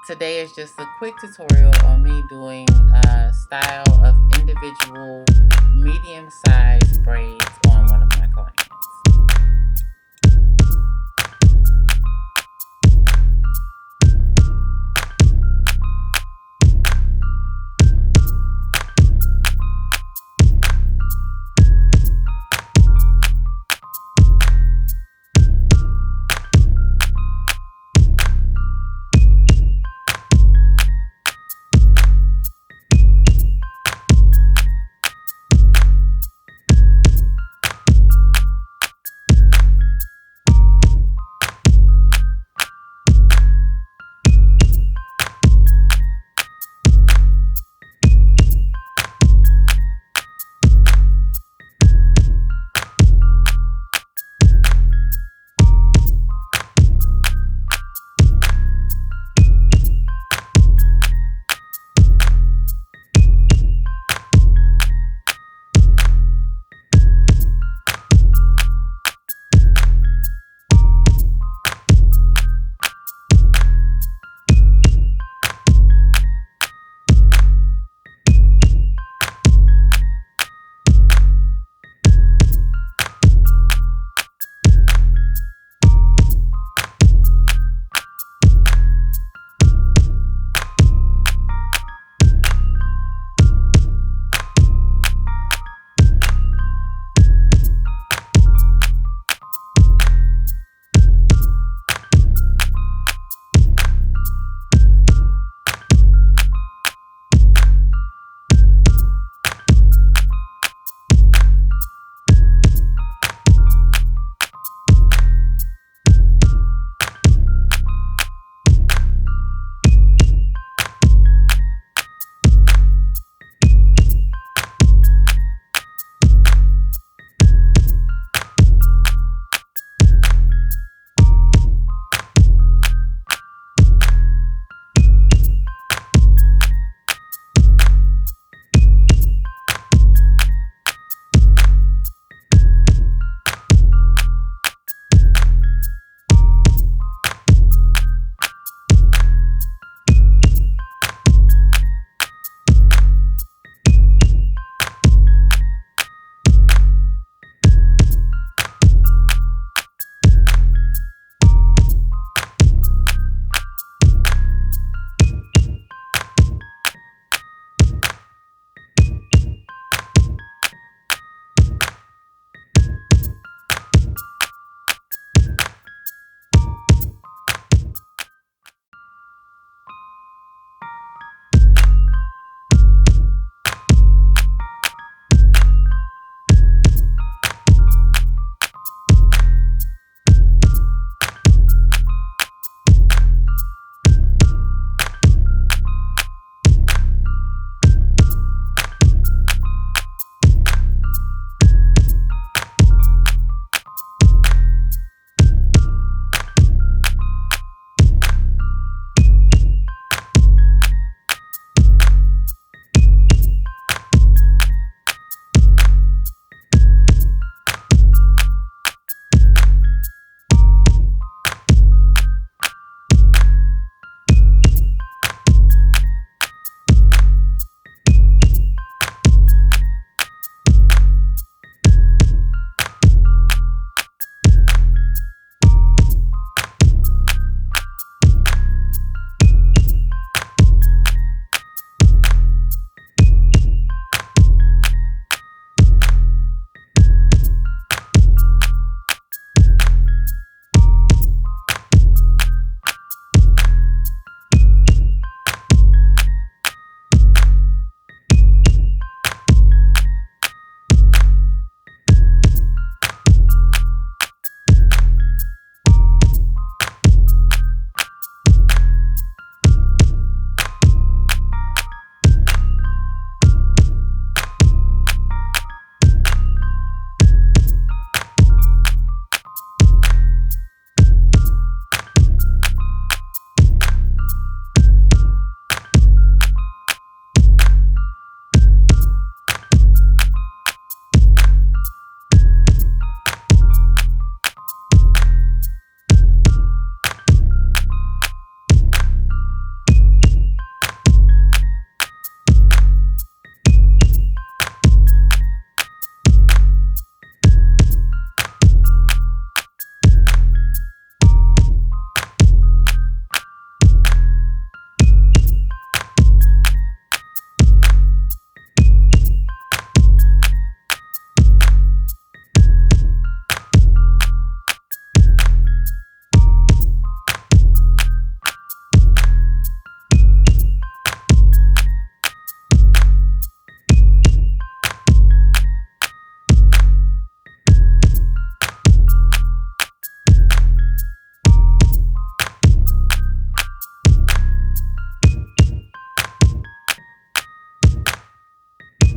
Today is just a quick tutorial on me doing a style of individual medium-sized braids on one of my clients.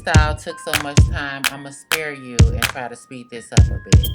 freestyle took so much time, I'm going to spare you and try to speed this up a bit.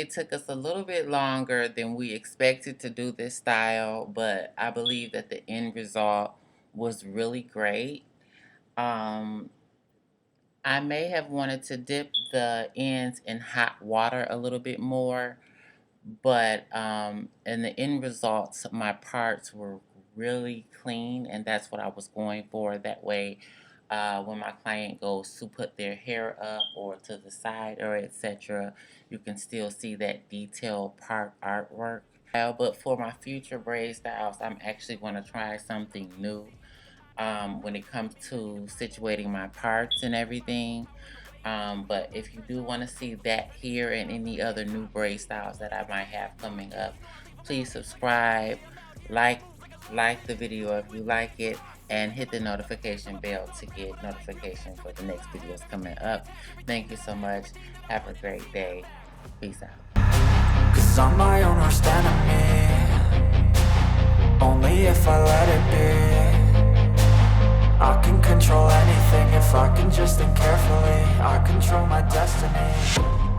it took us a little bit longer than we expected to do this style, but I believe that the end result was really great. Um, I may have wanted to dip the ends in hot water a little bit more, but in the end results, my parts were really clean, and that's what I was going for. That way, when my client goes to put their hair up or to the side or etc., you can still see that detailed part artwork. But for my future braid styles, I'm actually going to try something new when it comes to situating my parts and everything. But if you do want to see that here and any other new braid styles that I might have coming up, please subscribe, like like the video if you like it, and hit the notification bell to get notification for the next videos coming up. Thank you so much. Have a great day. Peace out. 'Cause I'm my own worst enemy. Only if I let it be. I can control anything if I can just think carefully. I control my destiny.